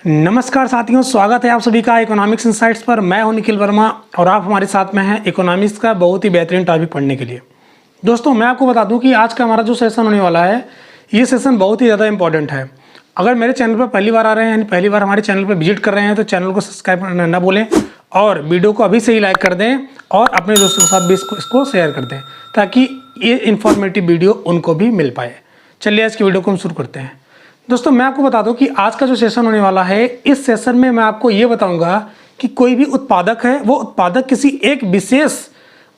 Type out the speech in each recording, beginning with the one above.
नमस्कार साथियों, स्वागत है आप सभी का इकोनॉमिक्स इनसाइट्स पर। मैं हूं निखिल वर्मा और आप हमारे साथ में हैं इकोनॉमिक्स का बहुत ही बेहतरीन टॉपिक पढ़ने के लिए। दोस्तों, मैं आपको बता दूं कि आज का हमारा जो सेशन होने वाला है, ये सेशन बहुत ही ज़्यादा इंपॉर्टेंट है। अगर मेरे चैनल पर पहली बार आ रहे हैं यानी पहली बार हमारे चैनल पर विजिट कर रहे हैं तो चैनल को सब्सक्राइब करना ना भूलें और वीडियो को अभी से ही लाइक कर दें और अपने दोस्तों के साथ भी इसको शेयर कर दें ताकि ये इन्फॉर्मेटिव वीडियो उनको भी मिल पाए। चलिए आज की वीडियो को हम शुरू करते हैं। दोस्तों, मैं आपको बता दूं कि आज का जो सेशन होने वाला है, इस सेशन में मैं आपको ये बताऊंगा कि कोई भी उत्पादक है, वो उत्पादक किसी एक विशेष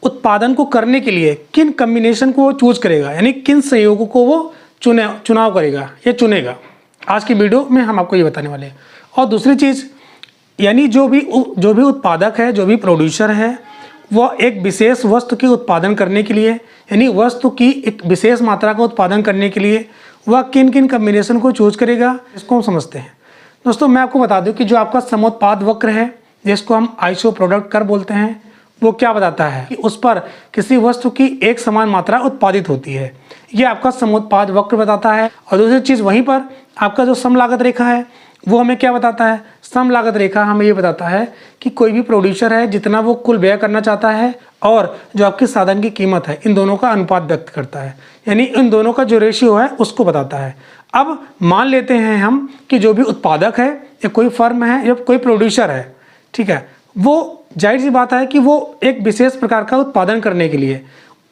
उत्पादन को करने के लिए किन कम्बिनेशन को वो चूज करेगा, यानी किन संयोगों को वो चुनाव करेगा या चुनेगा। आज की वीडियो में हम आपको ये बताने वाले हैं। और दूसरी चीज़, यानी जो भी उत्पादक है, जो भी प्रोड्यूसर है, वह एक विशेष वस्तु के उत्पादन करने के लिए, यानी वस्तु की एक विशेष मात्रा का उत्पादन करने के लिए वह किन किन कम्बिनेशन को चूज करेगा, इसको हम समझते हैं। दोस्तों, मैं आपको बता दूं कि जो आपका समोत्पाद वक्र है, जिसको हम आइसो प्रोडक्ट कर्व बोलते हैं, वो क्या बताता है कि उस पर किसी वस्तु की एक समान मात्रा उत्पादित होती है। ये आपका समोत्पाद वक्र बताता है। और दूसरी चीज़, वहीं पर आपका जो सम लागत रेखा है, वो हमें क्या बताता है? सम लागत रेखा हमें ये बताता है कि कोई भी प्रोड्यूसर है, जितना वो कुल व्यय करना चाहता है और जो आपके साधन की कीमत है, इन दोनों का अनुपात व्यक्त करता है, यानी इन दोनों का जो रेशियो है उसको बताता है। अब मान लेते हैं हम कि जो भी उत्पादक है या कोई फर्म है या कोई प्रोड्यूसर है, ठीक है, वो जाहिर सी बात है कि वो एक विशेष प्रकार का उत्पादन करने के लिए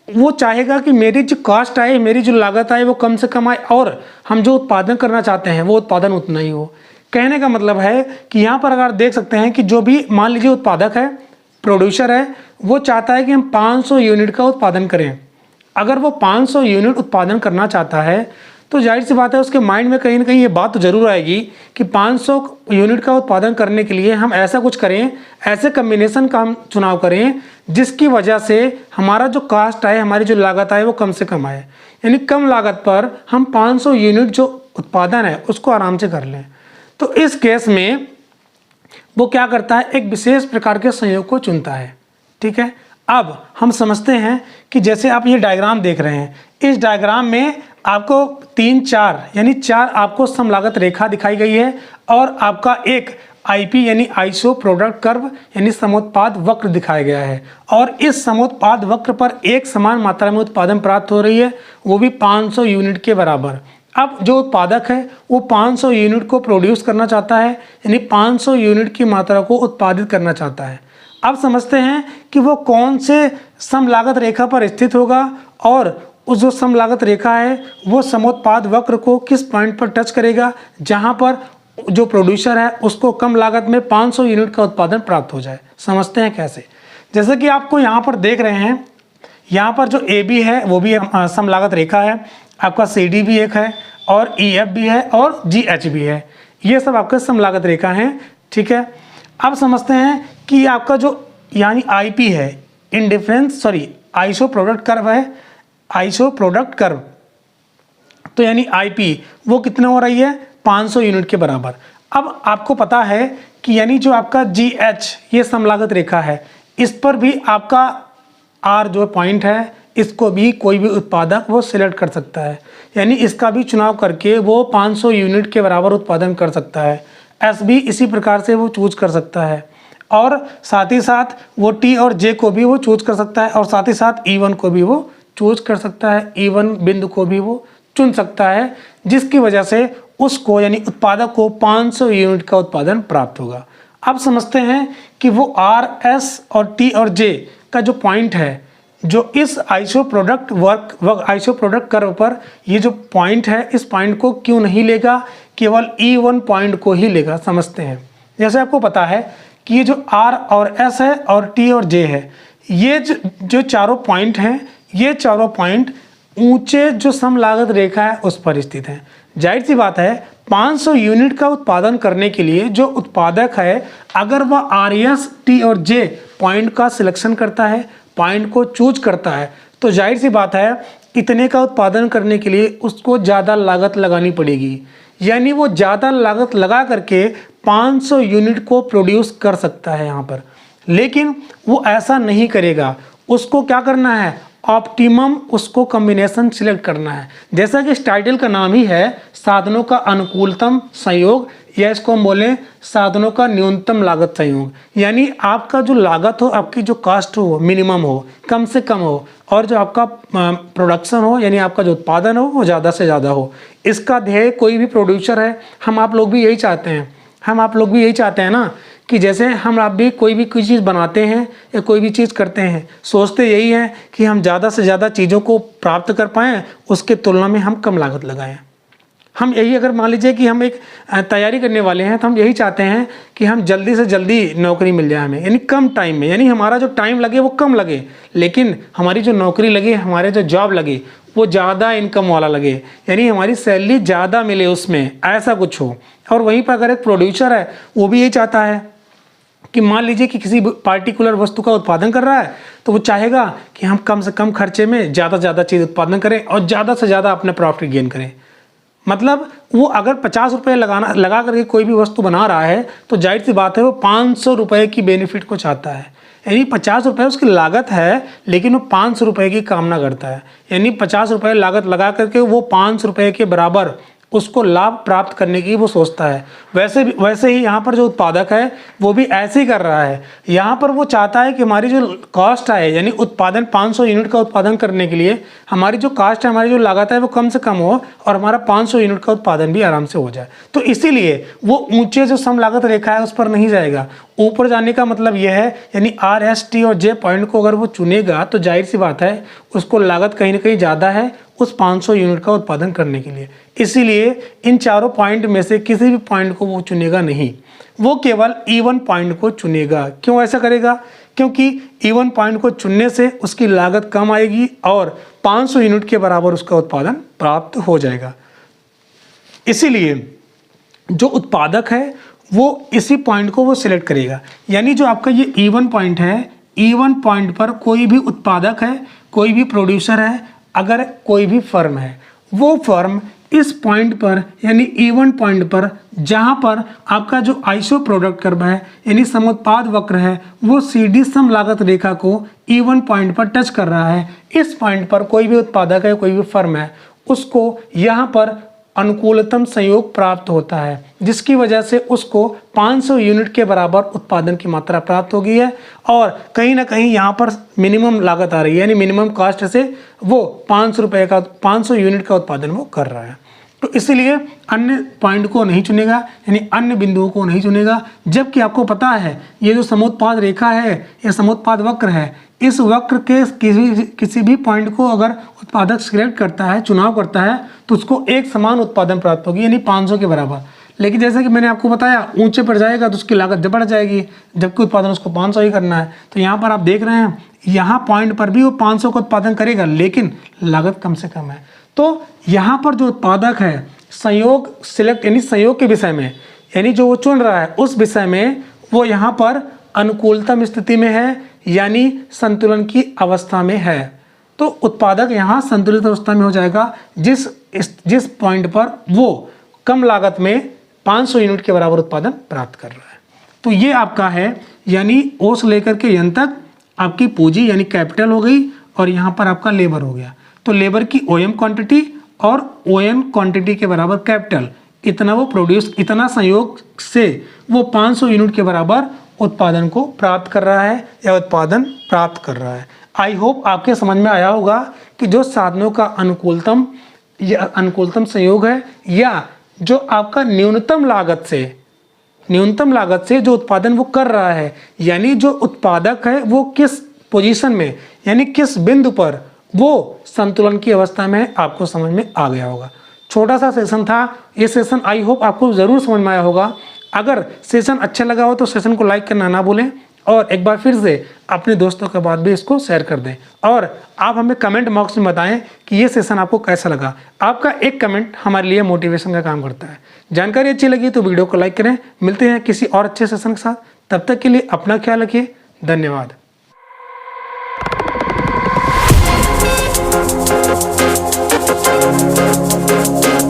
वो चाहेगा कि मेरी जो कॉस्ट आए, मेरी जो लागत आए, वो कम से कम आए और हम जो उत्पादन करना चाहते हैं वो उत्पादन उतना ही हो। कहने का मतलब है कि यहाँ पर अगर देख सकते हैं कि जो भी मान लीजिए उत्पादक है, प्रोड्यूसर है, वो चाहता है कि हम 500 यूनिट का उत्पादन करें। अगर वो 500 यूनिट उत्पादन करना चाहता है तो जाहिर सी बात है उसके माइंड में कहीं ना कहीं ये बात तो जरूर आएगी कि 500 यूनिट का उत्पादन करने के लिए हम ऐसा कुछ करें, ऐसे कम्बिनेशन का हम चुनाव करें जिसकी वजह से हमारा जो कॉस्ट आए, हमारी जो लागत आए, वो कम से कम आए, यानी कम लागत पर हम 500 यूनिट जो उत्पादन है उसको आराम से कर लें। तो इस केस में वो क्या करता है? एक विशेष प्रकार के संयोग को चुनता है। ठीक है, अब हम समझते हैं कि जैसे आप ये डायग्राम देख रहे हैं, इस डायग्राम में आपको 3-4 यानी 4 आपको सम लागत रेखा दिखाई गई है और आपका एक आईपी यानी आइसो प्रोडक्ट कर्व यानी समोत्पाद वक्र दिखाया गया है। और इस समोत्पाद वक्र पर एक समान मात्रा में उत्पादन प्राप्त हो रही है, वो भी 500 यूनिट के बराबर। अब जो उत्पादक है वो 500 यूनिट को प्रोड्यूस करना चाहता है, यानी 500 यूनिट की मात्रा को उत्पादित करना चाहता है। अब समझते हैं कि वो कौन से सम लागत रेखा पर स्थित होगा और उस जो सम लागत रेखा है वो समोत्पाद वक्र को किस पॉइंट पर टच करेगा जहां पर जो प्रोड्यूसर है उसको कम लागत में 500 यूनिट का उत्पादन प्राप्त हो जाए। समझते हैं कैसे। जैसे कि आपको यहाँ पर देख रहे हैं, यहाँ पर जो ए बी है वो भी सम लागत रेखा है, आपका सी डी भी एक है और ई एफ भी है और जी एच भी है। ये सब आपके सम लागत रेखा हैं। ठीक है, अब समझते हैं कि आपका जो यानी आई पी है, आइसो प्रोडक्ट कर्व है, आइसो प्रोडक्ट कर्व, तो यानी आईपी वो कितना हो रही है? 500 यूनिट के बराबर। अब आपको पता है कि यानी जो आपका जी एच ये सम लागत रेखा है, इस पर भी आपका आर जो पॉइंट है, इसको भी कोई भी उत्पादक वो सिलेक्ट कर सकता है, यानी इसका भी चुनाव करके वो 500 यूनिट के बराबर उत्पादन कर सकता है। एस भी इसी प्रकार से वो चूज कर सकता है और साथ ही साथ वो टी और जे को भी वो चूज कर सकता है और साथ ही साथ E1 को भी वो चूज कर सकता है, E1 बिंदु को भी वो चुन सकता है, जिसकी वजह से उसको यानी उत्पादक को 500 यूनिट का उत्पादन प्राप्त होगा। अब समझते हैं कि वो आर, एस और टी और जे का जो पॉइंट है, जो इस आइसो प्रोडक्ट कर्व पर ये जो पॉइंट है, इस पॉइंट को क्यों नहीं लेगा, केवल E1 पॉइंट को ही लेगा। समझते हैं, जैसे आपको पता है कि ये जो R और S है और T और J है, ये जो चारों पॉइंट हैं, ये चारों पॉइंट ऊंचे जो सम लागत रेखा है उस पर स्थित हैं। जाहिर सी बात है 500 यूनिट का उत्पादन करने के लिए जो उत्पादक है, अगर वह RS, T और J पॉइंट का सिलेक्शन करता है, पॉइंट को चूज करता है, तो जाहिर सी बात है इतने का उत्पादन करने के लिए उसको ज़्यादा लागत लगानी पड़ेगी, यानी वो ज़्यादा लागत लगा करके 500 यूनिट को प्रोड्यूस कर सकता है यहाँ पर। लेकिन वो ऐसा नहीं करेगा, उसको क्या करना है? ऑप्टिमम उसको कॉम्बिनेशन सिलेक्ट करना है। जैसा कि इस टाइटल का नाम ही है साधनों का अनुकूलतम संयोग, या इसको हम बोलें साधनों का न्यूनतम लागत संयोग। यानी आपका जो लागत हो, आपकी जो कास्ट हो मिनिमम हो, कम से कम हो, और जो आपका प्रोडक्शन हो यानी आपका जो उत्पादन हो वो ज़्यादा से ज़्यादा हो। इसका ध्येय कोई भी प्रोड्यूसर है, हम आप लोग भी यही चाहते हैं, हम आप लोग भी यही चाहते हैं ना कि जैसे हम आप भी कोई चीज़ बनाते हैं या कोई भी चीज़ करते हैं, सोचते यही है कि हम ज़्यादा से ज़्यादा चीज़ों को प्राप्त कर पाएँ, उसके तुलना में हम कम लागत लगाएं। हम यही, अगर मान लीजिए कि हम एक तैयारी करने वाले हैं तो हम यही चाहते हैं कि हम जल्दी से जल्दी नौकरी मिल जाए हमें, यानी कम टाइम में, यानी हमारा जो टाइम लगे वो कम लगे, लेकिन हमारी जो नौकरी लगे, हमारे जो जॉब लगे वो ज़्यादा इनकम वाला लगे, यानी हमारी सैलरी ज़्यादा मिले उसमें, ऐसा कुछ हो। और वहीं पर अगर एक प्रोड्यूसर है वो भी यही चाहता है कि मान लीजिए कि किसी पार्टिकुलर वस्तु का उत्पादन कर रहा है तो वो चाहेगा कि हम कम से कम खर्चे में ज़्यादा से ज़्यादा चीज़ उत्पादन करें और ज़्यादा से ज़्यादा अपने प्रॉफिट गेन करें। मतलब वो अगर 50 रुपये लगा करके कोई भी वस्तु बना रहा है तो जाहिर सी बात है वो 500 रुपये की बेनिफिट को चाहता है, यानी 50 रुपये उसकी लागत है लेकिन वो 500 रुपये की कामना करता है, यानी 50 रुपये लागत लगा करके वो 500 रुपये के बराबर उसको लाभ प्राप्त करने की वो सोचता है। वैसे ही यहाँ पर जो उत्पादक है वो भी ऐसे ही कर रहा है। यहाँ पर वो चाहता है कि हमारी जो कॉस्ट है, यानी उत्पादन 500 यूनिट का उत्पादन करने के लिए हमारी जो कास्ट है, हमारी जो लागत है वो कम से कम हो और हमारा 500 यूनिट का उत्पादन भी आराम से हो जाए। तो इसीलिए वो ऊंचे जो सम लागत रेखा है उस पर नहीं जाएगा। ऊपर जाने का मतलब यह है, यानी आर, एस, टी और जे पॉइंट को अगर वो चुनेगा तो जाहिर सी बात है उसको लागत कहीं ना कहीं ज़्यादा है उस 500 यूनिट का उत्पादन करने के लिए। इसीलिए इन चारों पॉइंट में से किसी भी पॉइंट को वो चुनेगा नहीं, वो केवल E1 पॉइंट को चुनेगा। क्यों ऐसा करेगा? क्योंकि E1 पॉइंट को चुनने से उसकी लागत कम आएगी और 500 यूनिट के बराबर उसका उत्पादन प्राप्त हो जाएगा। इसीलिए जो उत्पादक है वो इसी पॉइंट को वो सिलेक्ट करेगा। यानी जो आपका ये E1 पॉइंट है, E1 पॉइंट पर कोई भी उत्पादक है, कोई भी प्रोड्यूसर है, अगर कोई भी फर्म है, वो फर्म इस पॉइंट पर यानी E1 पॉइंट पर जहां पर आपका जो आइसो प्रोडक्ट कर्व है यानी समुत्पाद वक्र है वो सीधी सम लागत रेखा को E1 पॉइंट पर टच कर रहा है, इस पॉइंट पर कोई भी उत्पादक है, कोई भी फर्म है, उसको यहाँ पर अनुकूलतम संयोग प्राप्त होता है, जिसकी वजह से उसको 500 यूनिट के बराबर उत्पादन की मात्रा प्राप्त हो गई है और कहीं ना कहीं यहाँ पर मिनिमम लागत आ रही है, यानी मिनिमम कॉस्ट से वो 500 यूनिट का उत्पादन वो कर रहा है। तो इसलिए अन्य पॉइंट को नहीं चुनेगा, यानी अन्य बिंदुओं को नहीं चुनेगा। जबकि आपको पता है ये जो समुत्पाद रेखा है, ये समुत्पाद वक्र है, इस वक्र के किसी भी पॉइंट को अगर उत्पादक सिलेक्ट करता है, चुनाव करता है, तो उसको एक समान उत्पादन प्राप्त होगी, यानी 500 के बराबर। लेकिन जैसा कि मैंने आपको बताया ऊंचे पर जाएगा तो उसकी लागत बढ़ जाएगी, जबकि उत्पादन उसको 500 ही करना है। तो यहाँ पर आप देख रहे हैं यहाँ पॉइंट पर भी वो 500 का उत्पादन करेगा लेकिन लागत कम से कम है। तो यहाँ पर जो उत्पादक है संयोग सिलेक्ट यानी संयोग के विषय में, यानी जो वो चुन रहा है उस विषय में वो यहाँ पर अनुकूलतम स्थिति में है, यानी संतुलन की अवस्था में है। तो उत्पादक यहाँ संतुलित अवस्था में हो जाएगा जिस पॉइंट पर वो कम लागत में 500 यूनिट के बराबर उत्पादन प्राप्त कर रहा है। तो ये आपका है, यानी ओ से लेकर के यन तक आपकी पूंजी यानी कैपिटल हो गई और यहाँ पर आपका लेबर हो गया। तो लेबर की OM क्वांटिटी और ON क्वांटिटी के बराबर कैपिटल, इतना वो प्रोड्यूस, इतना संयोग से वो 500 यूनिट के बराबर उत्पादन को प्राप्त कर रहा है या उत्पादन प्राप्त कर रहा है। आई होप आपके समझ में आया होगा कि जो साधनों का अनुकूलतम संयोग है या जो आपका न्यूनतम लागत से जो उत्पादन वो कर रहा है, यानी जो उत्पादक है वो किस पोजीशन में यानी किस बिंदु पर वो संतुलन की अवस्था में, आपको समझ में आ गया होगा। छोटा सा सेशन था ये सेशन, आई होप आपको ज़रूर समझ में आया होगा। अगर सेशन अच्छा लगा हो तो सेशन को लाइक करना ना भूलें और एक बार फिर से अपने दोस्तों के बाद भी इसको शेयर कर दें और आप हमें कमेंट बॉक्स में बताएं कि ये सेशन आपको कैसा लगा। आपका एक कमेंट हमारे लिए मोटिवेशन का काम करता है। जानकारी अच्छी लगी तो वीडियो को लाइक करें। मिलते हैं किसी और अच्छे सेशन के साथ, तब तक के लिए अपना ख्याल रखिए। धन्यवाद।